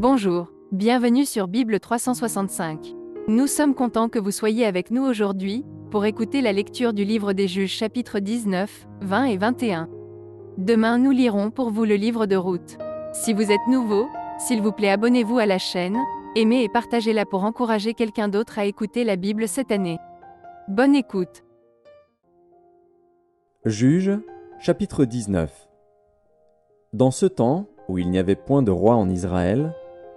Bonjour, bienvenue sur Bible 365. Nous sommes contents que vous soyez avec nous aujourd'hui, pour écouter la lecture du livre des Juges chapitres 19, 20 et 21. Demain nous lirons pour vous le livre de Ruth. Si vous êtes nouveau, s'il vous plaît abonnez-vous à la chaîne, aimez et partagez-la pour encourager quelqu'un d'autre à écouter la Bible cette année. Bonne écoute. Juges, chapitre 19. Dans ce temps, où il n'y avait point de roi en Israël,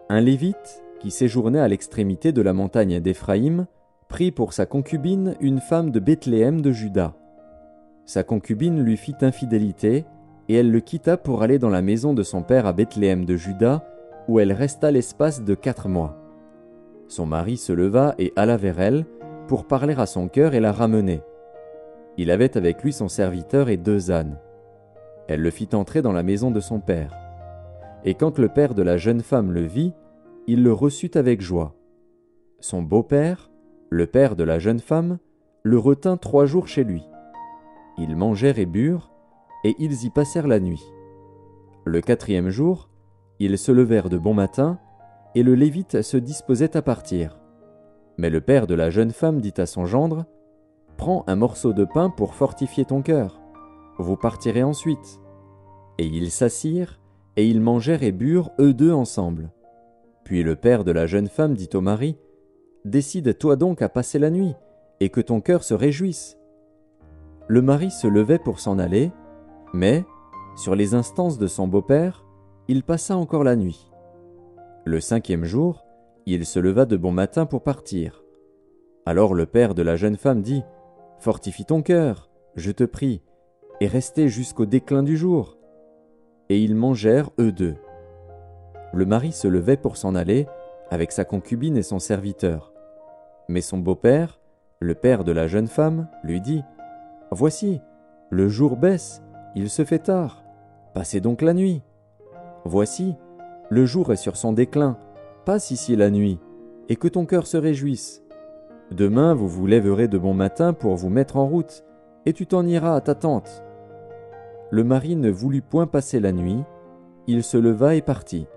un Lévite, qui séjournait à l'extrémité de la montagne d'Éphraïm, prit pour sa concubine une femme de Bethléem de Juda. Sa concubine lui fit infidélité, et elle le quitta pour aller dans la maison de son père à Bethléem de Juda, où elle resta l'espace de 4 mois. Son mari se leva et alla vers elle, pour parler à son cœur et la ramener. Il avait avec lui son serviteur et 2 ânes. Elle le fit entrer dans la maison de son père. Et quand le père de la jeune femme le vit, il le reçut avec joie. Son beau-père, le père de la jeune femme, le retint 3 jours chez lui. Ils mangèrent et burent, et ils y passèrent la nuit. Le 4e jour, ils se levèrent de bon matin, et le Lévite se disposait à partir. Mais le père de la jeune femme dit à son gendre, « Prends un morceau de pain pour fortifier ton cœur. Vous partirez ensuite. » Et ils s'assirent, et ils mangèrent et burent eux 2 ensemble. Puis le père de la jeune femme dit au mari, « Décide-toi donc à passer la nuit, et que ton cœur se réjouisse. » Le mari se levait pour s'en aller, mais, sur les instances de son beau-père, il passa encore la nuit. Le 5e jour, il se leva de bon matin pour partir. Alors le père de la jeune femme dit, « Fortifie ton cœur, je te prie, et restez jusqu'au déclin du jour. » Et ils mangèrent eux 2. Le mari se levait pour s'en aller, avec sa concubine et son serviteur. Mais son beau-père, le père de la jeune femme, lui dit, « Voici, le jour baisse, il se fait tard, passez donc la nuit. Voici, le jour est sur son déclin, passe ici la nuit, et que ton cœur se réjouisse. Demain vous vous lèverez de bon matin pour vous mettre en route, et tu t'en iras à ta tente. » Le mari ne voulut point passer la nuit, il se leva et partit.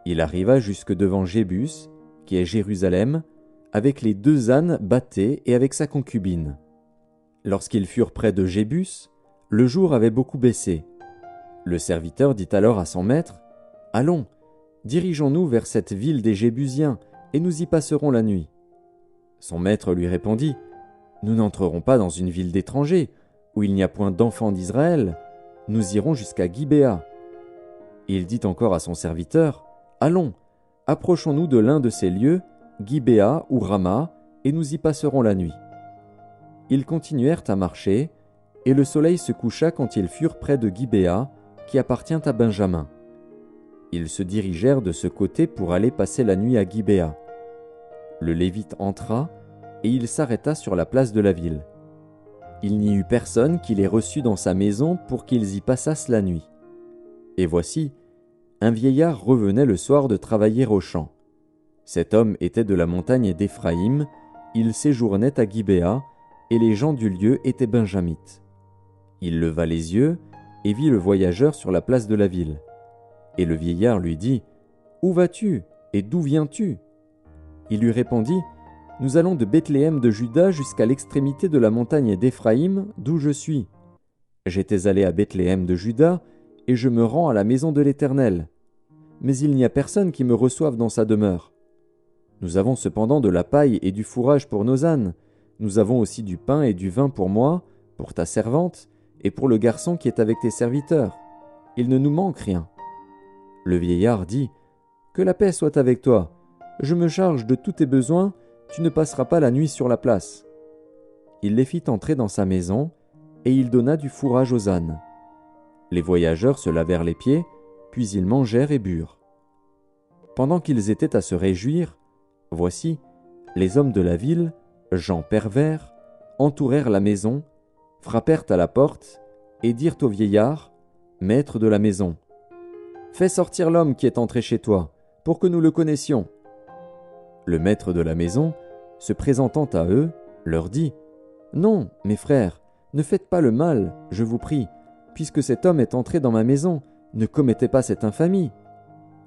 Il arriva jusque devant Jébus, qui est Jérusalem, avec les 2 ânes bâtés et avec sa concubine. Lorsqu'ils furent près de Jébus, le jour avait beaucoup baissé. Le serviteur dit alors à son maître, « Allons, dirigeons-nous vers cette ville des Jébusiens, et nous y passerons la nuit. » Son maître lui répondit, « Nous n'entrerons pas dans une ville d'étrangers, où il n'y a point d'enfants d'Israël, nous irons jusqu'à Gibéa. » Il dit encore à son serviteur, « Allons, approchons-nous de l'un de ces lieux, Gibéa ou Rama, et nous y passerons la nuit. » Ils continuèrent à marcher, et le soleil se coucha quand ils furent près de Gibéa, qui appartient à Benjamin. Ils se dirigèrent de ce côté pour aller passer la nuit à Gibéa. Le Lévite entra, et il s'arrêta sur la place de la ville. Il n'y eut personne qui les reçût dans sa maison pour qu'ils y passassent la nuit. Et voici, un vieillard revenait le soir de travailler au champ. Cet homme était de la montagne d'Éphraïm, il séjournait à Gibéa, et les gens du lieu étaient benjamites. Il leva les yeux et vit le voyageur sur la place de la ville. Et le vieillard lui dit, « Où vas-tu et d'où viens-tu » Il lui répondit, « Nous allons de Bethléem de Juda jusqu'à l'extrémité de la montagne d'Éphraïm, d'où je suis. J'étais allé à Bethléem de Juda, et je me rends à la maison de l'Éternel. Mais il n'y a personne qui me reçoive dans sa demeure. Nous avons cependant de la paille et du fourrage pour nos ânes. Nous avons aussi du pain et du vin pour moi, pour ta servante, et pour le garçon qui est avec tes serviteurs. Il ne nous manque rien. » Le vieillard dit, « Que la paix soit avec toi. Je me charge de tous tes besoins, tu ne passeras pas la nuit sur la place. » Il les fit entrer dans sa maison, et il donna du fourrage aux ânes. Les voyageurs se lavèrent les pieds, puis ils mangèrent et burent. Pendant qu'ils étaient à se réjouir, voici, les hommes de la ville, gens pervers, entourèrent la maison, frappèrent à la porte, et dirent au vieillard, maître de la maison, « Fais sortir l'homme qui est entré chez toi, pour que nous le connaissions. » Le maître de la maison, se présentant à eux, leur dit, « Non, mes frères, ne faites pas le mal, je vous prie, puisque cet homme est entré dans ma maison, ne commettez pas cette infamie.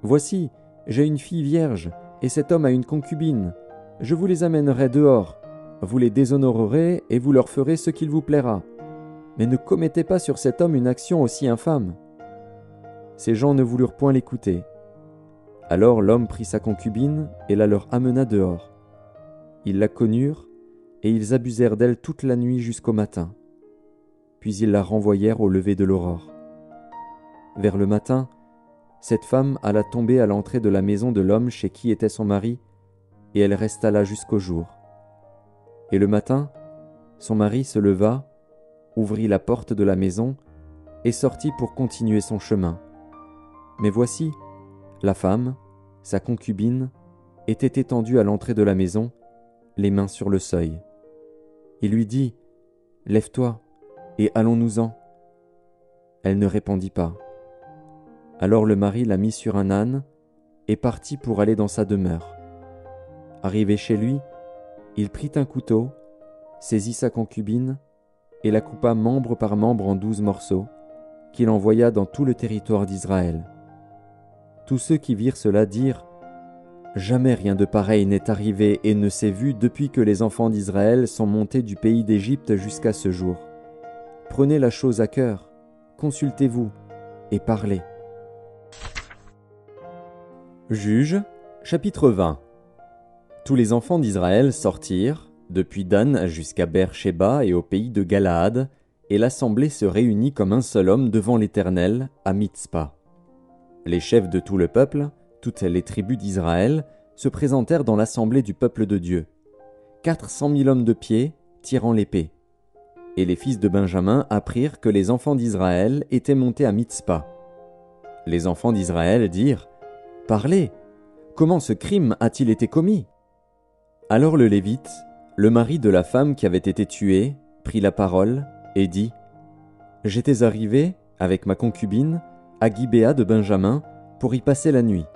Voici, J'ai une fille vierge, et cet homme a une concubine. Je vous les amènerai dehors. Vous les déshonorerez et vous leur ferez ce qu'il vous plaira. Mais ne commettez pas sur cet homme une action aussi infâme. » Ces gens ne voulurent point l'écouter. Alors l'homme prit sa concubine et la leur amena dehors. Ils la connurent, et ils abusèrent d'elle toute la nuit jusqu'au matin. Puis ils la renvoyèrent au lever de l'aurore. Vers le matin, cette femme alla tomber à l'entrée de la maison de l'homme chez qui était son mari, et elle resta là jusqu'au jour. Et le matin, son mari se leva, ouvrit la porte de la maison, et sortit pour continuer son chemin. Mais voici, la femme, sa concubine, était étendue à l'entrée de la maison, les mains sur le seuil. Il lui dit : « Lève-toi, et allons-nous-en. » Elle ne répondit pas. Alors le mari la mit sur un âne et partit pour aller dans sa demeure. Arrivé chez lui, il prit un couteau, saisit sa concubine et la coupa membre par membre en 12 morceaux, qu'il envoya dans tout le territoire d'Israël. Tous ceux qui virent cela dirent : « Jamais rien de pareil n'est arrivé et ne s'est vu depuis que les enfants d'Israël sont montés du pays d'Égypte jusqu'à ce jour. Prenez la chose à cœur, consultez-vous et parlez. » Juges, chapitre 20. Tous les enfants d'Israël sortirent, depuis Dan jusqu'à Beer-Shéba et au pays de Galaad, et l'assemblée se réunit comme un seul homme devant l'Éternel, à Mitzpa. Les chefs de tout le peuple, toutes les tribus d'Israël, se présentèrent dans l'assemblée du peuple de Dieu. 400 000 hommes de pied, tirant l'épée. Et les fils de Benjamin apprirent que les enfants d'Israël étaient montés à Mitzpa. Les enfants d'Israël dirent : « Parlez, comment ce crime a-t-il été commis ?» Alors le Lévite, le mari de la femme qui avait été tuée, prit la parole et dit : « J'étais arrivé, avec ma concubine, à Gibéa de Benjamin, pour y passer la nuit.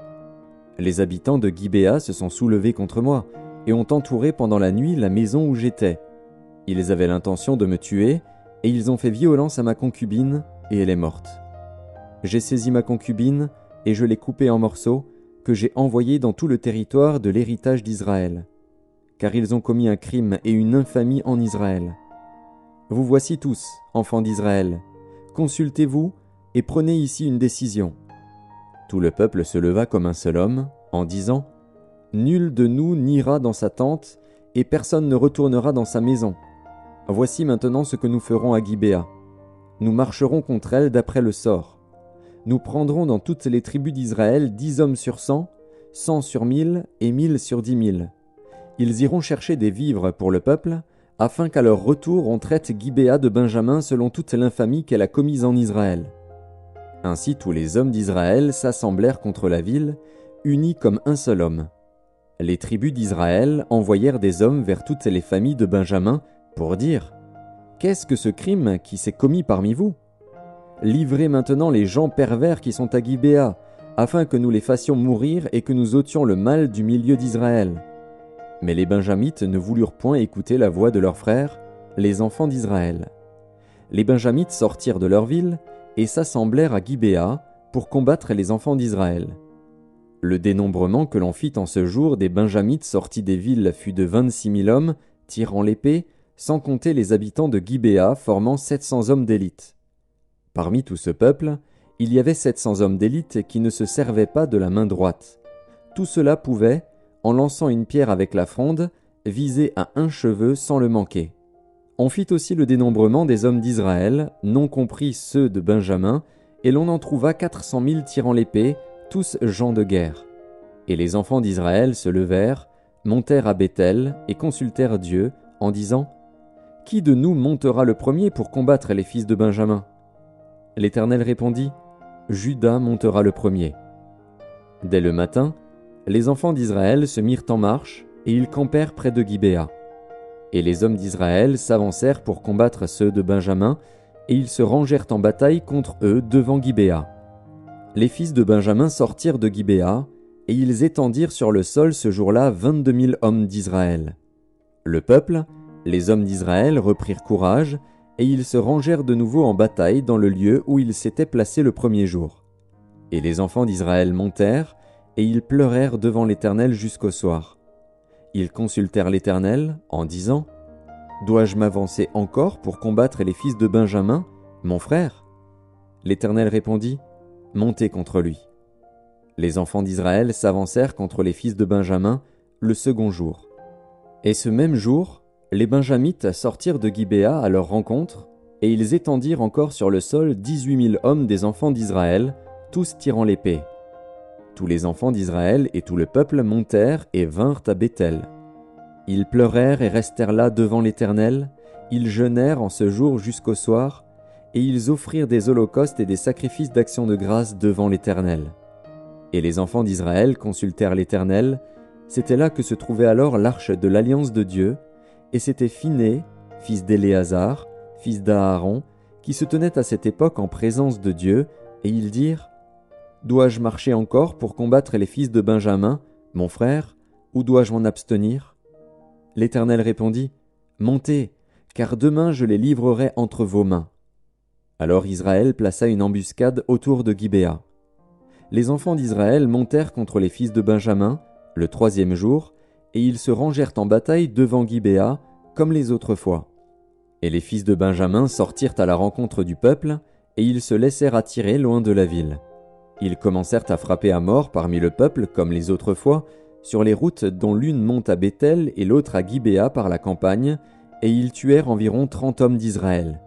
Les habitants de Gibéa se sont soulevés contre moi et ont entouré pendant la nuit la maison où j'étais. Ils avaient l'intention de me tuer et ils ont fait violence à ma concubine et elle est morte. J'ai saisi ma concubine et je l'ai coupée en morceaux que j'ai envoyée dans tout le territoire de l'héritage d'Israël. Car ils ont commis un crime et une infamie en Israël. Vous voici tous, enfants d'Israël, consultez-vous et prenez ici une décision. » Tout le peuple se leva comme un seul homme, en disant : « Nul de nous n'ira dans sa tente, et personne ne retournera dans sa maison. Voici maintenant ce que nous ferons à Gibéa. Nous marcherons contre elle d'après le sort. Nous prendrons dans toutes les tribus d'Israël 10 hommes sur 100, 100 sur 1000 et 1000 sur 10 000. Ils iront chercher des vivres pour le peuple, afin qu'à leur retour on traite Gibéa de Benjamin selon toute l'infamie qu'elle a commise en Israël. » Ainsi tous les hommes d'Israël s'assemblèrent contre la ville, unis comme un seul homme. Les tribus d'Israël envoyèrent des hommes vers toutes les familles de Benjamin pour dire : « Qu'est-ce que ce crime qui s'est commis parmi vous ? Livrez maintenant les gens pervers qui sont à Gibéa, afin que nous les fassions mourir et que nous ôtions le mal du milieu d'Israël. » Mais les Benjamites ne voulurent point écouter la voix de leurs frères, les enfants d'Israël. Les Benjamites sortirent de leur ville et s'assemblèrent à Gibéa pour combattre les enfants d'Israël. Le dénombrement que l'on fit en ce jour des Benjamites sortis des villes fut de 26 000 hommes, tirant l'épée, sans compter les habitants de Gibéa formant 700 hommes d'élite. Parmi tout ce peuple, il y avait 700 hommes d'élite qui ne se servaient pas de la main droite. Tout cela pouvait, en lançant une pierre avec la fronde, viser à un cheveu sans le manquer. On fit aussi le dénombrement des hommes d'Israël, non compris ceux de Benjamin, et l'on en trouva 400 000 tirant l'épée, tous gens de guerre. Et les enfants d'Israël se levèrent, montèrent à Béthel et consultèrent Dieu, en disant : « Qui de nous montera le premier pour combattre les fils de Benjamin ?» L'Éternel répondit : « Juda montera le premier. » Dès le matin, les enfants d'Israël se mirent en marche, et ils campèrent près de Gibéa. Et les hommes d'Israël s'avancèrent pour combattre ceux de Benjamin, et ils se rangèrent en bataille contre eux devant Gibéa. Les fils de Benjamin sortirent de Gibéa, et ils étendirent sur le sol ce jour-là 22 000 hommes d'Israël. Le peuple, les hommes d'Israël reprirent courage, et ils se rangèrent de nouveau en bataille dans le lieu où ils s'étaient placés le premier jour. Et les enfants d'Israël montèrent, et ils pleurèrent devant l'Éternel jusqu'au soir. Ils consultèrent l'Éternel en disant : « Dois-je m'avancer encore pour combattre les fils de Benjamin, mon frère ?» L'Éternel répondit : « Montez contre lui. » Les enfants d'Israël s'avancèrent contre les fils de Benjamin le second jour. Et ce même jour, les Benjamites sortirent de Gibéa à leur rencontre, et ils étendirent encore sur le sol 18 000 hommes des enfants d'Israël, tous tirant l'épée. Tous les enfants d'Israël et tout le peuple montèrent et vinrent à Béthel. Ils pleurèrent et restèrent là devant l'Éternel, ils jeûnèrent en ce jour jusqu'au soir, et ils offrirent des holocaustes et des sacrifices d'action de grâce devant l'Éternel. Et les enfants d'Israël consultèrent l'Éternel, c'était là que se trouvait alors l'arche de l'alliance de Dieu, et c'était Phiné, fils d'Éléazar, fils d'Aaron, qui se tenait à cette époque en présence de Dieu, et ils dirent : « Dois-je marcher encore pour combattre les fils de Benjamin, mon frère, ou dois-je m'en abstenir ?» L'Éternel répondit : « Montez, car demain je les livrerai entre vos mains. » Alors Israël plaça une embuscade autour de Gibéa. Les enfants d'Israël montèrent contre les fils de Benjamin le 3e jour, et ils se rangèrent en bataille devant Gibéa, comme les autres fois. Et les fils de Benjamin sortirent à la rencontre du peuple, et ils se laissèrent attirer loin de la ville. Ils commencèrent à frapper à mort parmi le peuple, comme les autres fois, sur les routes dont l'une monte à Béthel et l'autre à Gibéa par la campagne, et ils tuèrent environ 30 hommes d'Israël.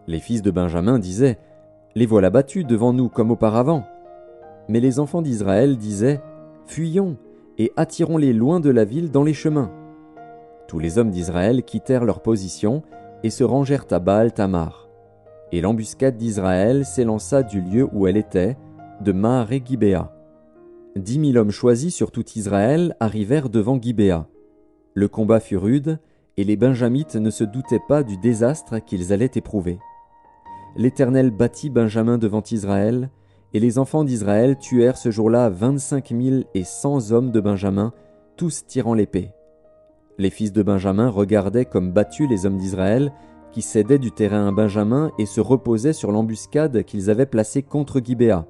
Les fils de Benjamin disaient : « Les voilà battus devant nous comme auparavant. » Mais les enfants d'Israël disaient : « Fuyons, et attirons-les loin de la ville dans les chemins. » Tous les hommes d'Israël quittèrent leur position et se rangèrent à Baal-Tamar. Et l'embuscade d'Israël s'élança du lieu où elle était, de Maharé-Gibéa. 10 000 hommes choisis sur tout Israël arrivèrent devant Gibéa. Le combat fut rude, et les Benjamites ne se doutaient pas du désastre qu'ils allaient éprouver. L'Éternel battit Benjamin devant Israël, et les enfants d'Israël tuèrent ce jour-là 25 100 hommes de Benjamin, tous tirant l'épée. Les fils de Benjamin regardaient comme battus les hommes d'Israël, qui cédaient du terrain à Benjamin et se reposaient sur l'embuscade qu'ils avaient placée contre Gibéa.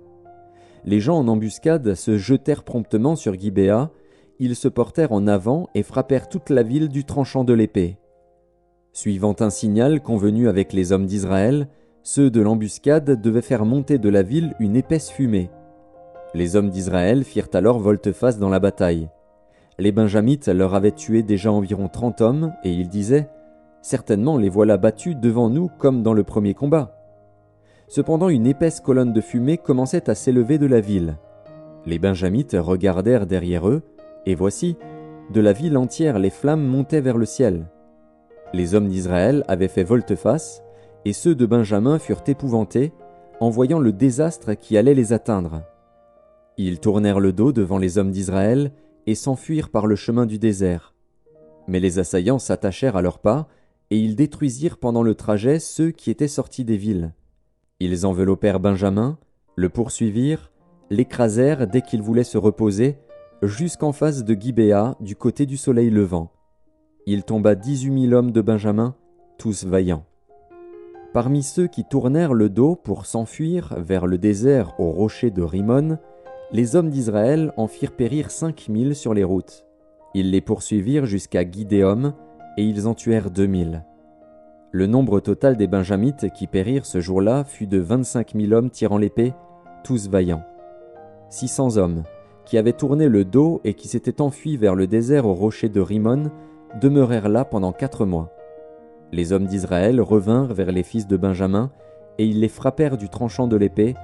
Les gens en embuscade se jetèrent promptement sur Gibéa, ils se portèrent en avant et frappèrent toute la ville du tranchant de l'épée. Suivant un signal convenu avec les hommes d'Israël, ceux de l'embuscade devaient faire monter de la ville une épaisse fumée. Les hommes d'Israël firent alors volte-face dans la bataille. Les Benjamites leur avaient tué déjà environ 30 hommes, et ils disaient : « Certainement les voilà battus devant nous comme dans le premier combat. » Cependant une épaisse colonne de fumée commençait à s'élever de la ville. Les Benjamites regardèrent derrière eux, et voici, de la ville entière les flammes montaient vers le ciel. Les hommes d'Israël avaient fait volte-face, et ceux de Benjamin furent épouvantés en voyant le désastre qui allait les atteindre. Ils tournèrent le dos devant les hommes d'Israël et s'enfuirent par le chemin du désert. Mais les assaillants s'attachèrent à leurs pas, et ils détruisirent pendant le trajet ceux qui étaient sortis des villes. Ils enveloppèrent Benjamin, le poursuivirent, l'écrasèrent dès qu'il voulait se reposer, jusqu'en face de Gibéa, du côté du soleil levant. Il tomba 18 000 hommes de Benjamin, tous vaillants. Parmi ceux qui tournèrent le dos pour s'enfuir vers le désert au rocher de Rimon, les hommes d'Israël en firent périr 5 000 sur les routes. Ils les poursuivirent jusqu'à Gidéom, et ils en tuèrent 2 000. Le nombre total des Benjamites qui périrent ce jour-là fut de 25 000 hommes tirant l'épée, tous vaillants. 600 hommes, qui avaient tourné le dos et qui s'étaient enfuis vers le désert au rocher de Rimon, demeurèrent là pendant 4 mois. Les hommes d'Israël revinrent vers les fils de Benjamin, et ils les frappèrent du tranchant de l'épée,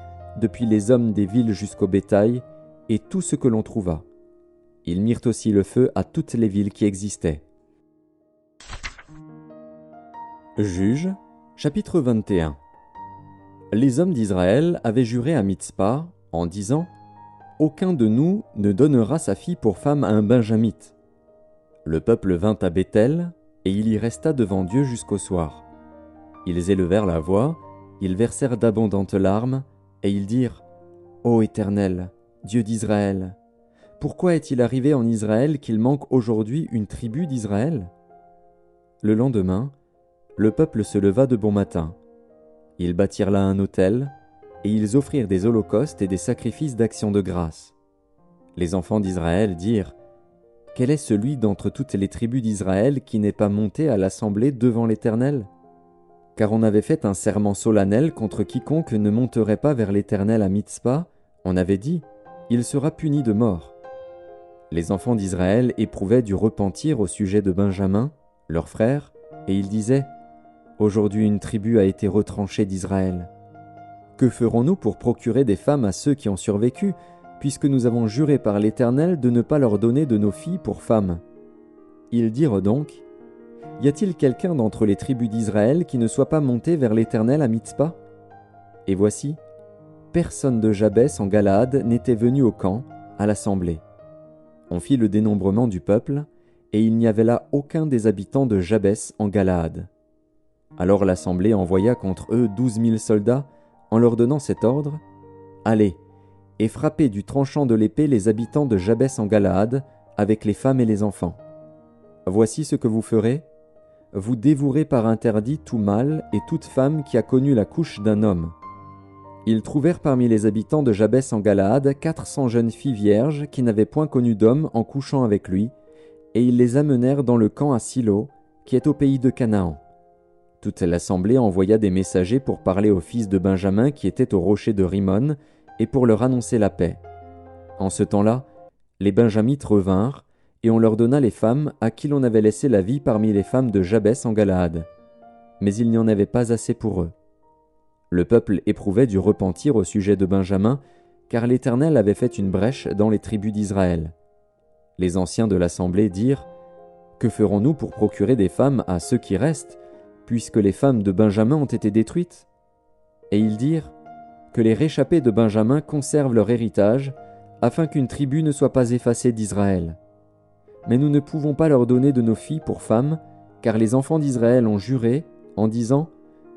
depuis les hommes des villes jusqu'au bétail, et tout ce que l'on trouva. Ils mirent aussi le feu à toutes les villes qui existaient. Juges, chapitre 21. Les hommes d'Israël avaient juré à Mitzpa, en disant : « Aucun de nous ne donnera sa fille pour femme à un Benjamite. » Le peuple vint à Béthel, et il y resta devant Dieu jusqu'au soir. Ils élevèrent la voix, ils versèrent d'abondantes larmes, et ils dirent : « Ô Éternel, Dieu d'Israël, pourquoi est-il arrivé en Israël qu'il manque aujourd'hui une tribu d'Israël ?» Le lendemain, le peuple se leva de bon matin. Ils bâtirent là un autel, et ils offrirent des holocaustes et des sacrifices d'action de grâce. Les enfants d'Israël dirent : « Quel est celui d'entre toutes les tribus d'Israël qui n'est pas monté à l'assemblée devant l'Éternel ? Car on avait fait un serment solennel contre quiconque ne monterait pas vers l'Éternel à Mitzpa. On avait dit : il sera puni de mort. » Les enfants d'Israël éprouvaient du repentir au sujet de Benjamin, leur frère, et ils disaient : « Aujourd'hui une tribu a été retranchée d'Israël. Que ferons-nous pour procurer des femmes à ceux qui ont survécu, puisque nous avons juré par l'Éternel de ne pas leur donner de nos filles pour femmes ? » Ils dirent donc : « Y a-t-il quelqu'un d'entre les tribus d'Israël qui ne soit pas monté vers l'Éternel à Mitzpa ? » Et voici, personne de Jabès en Galaad n'était venu au camp, à l'assemblée. On fit le dénombrement du peuple, et il n'y avait là aucun des habitants de Jabès en Galaad. Alors l'assemblée envoya contre eux 12 000 soldats, en leur donnant cet ordre : « Allez, et frappez du tranchant de l'épée les habitants de Jabès en Galaad, avec les femmes et les enfants. Voici ce que vous ferez : vous dévouerez par interdit tout mâle et toute femme qui a connu la couche d'un homme. » Ils trouvèrent parmi les habitants de Jabès en Galaad 400 jeunes filles vierges qui n'avaient point connu d'homme en couchant avec lui, et ils les amenèrent dans le camp à Silo, qui est au pays de Canaan. Toute l'assemblée envoya des messagers pour parler aux fils de Benjamin qui étaient au rocher de Rimon, et pour leur annoncer la paix. En ce temps-là, les Benjamites revinrent, et on leur donna les femmes à qui l'on avait laissé la vie parmi les femmes de Jabès en Galaad. Mais il n'y en avait pas assez pour eux. Le peuple éprouvait du repentir au sujet de Benjamin, car l'Éternel avait fait une brèche dans les tribus d'Israël. Les anciens de l'assemblée dirent : « Que ferons-nous pour procurer des femmes à ceux qui restent, puisque les femmes de Benjamin ont été détruites ? » Et ils dirent : « Que les réchappés de Benjamin conservent leur héritage, afin qu'une tribu ne soit pas effacée d'Israël. Mais nous ne pouvons pas leur donner de nos filles pour femmes, car les enfants d'Israël ont juré, en disant :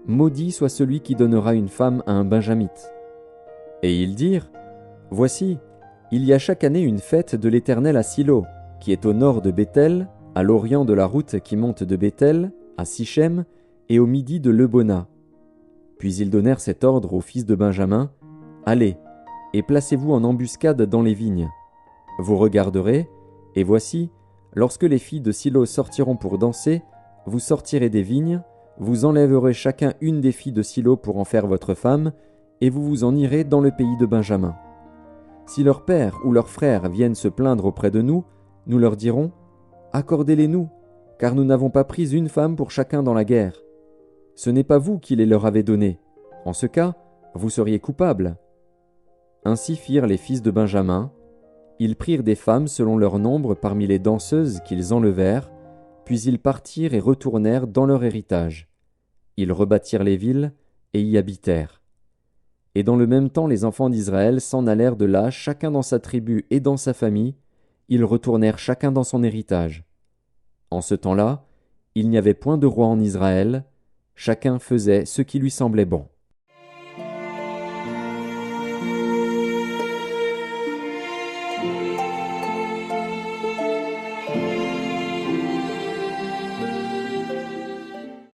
Maudit soit celui qui donnera une femme à un Benjamite. » Et ils dirent : « Voici, il y a chaque année une fête de l'Éternel à Silo, qui est au nord de Béthel, à l'orient de la route qui monte de Béthel, à Sichem, et au midi de Lebona. » Puis ils donnèrent cet ordre aux fils de Benjamin : « Allez, et placez-vous en embuscade dans les vignes. Vous regarderez, et voici, lorsque les filles de Silo sortiront pour danser, vous sortirez des vignes, vous enlèverez chacun une des filles de Silo pour en faire votre femme, et vous vous en irez dans le pays de Benjamin. Si leur père ou leurs frères viennent se plaindre auprès de nous, nous leur dirons : accordez-les-nous, car nous n'avons pas pris une femme pour chacun dans la guerre. Ce n'est pas vous qui les leur avez données. En ce cas, vous seriez coupables. » Ainsi firent les fils de Benjamin. Ils prirent des femmes selon leur nombre parmi les danseuses qu'ils enlevèrent, puis ils partirent et retournèrent dans leur héritage. Ils rebâtirent les villes et y habitèrent. Et dans le même temps, les enfants d'Israël s'en allèrent de là, chacun dans sa tribu et dans sa famille. Ils retournèrent chacun dans son héritage. En ce temps-là, il n'y avait point de roi en Israël. Chacun faisait ce qui lui semblait bon.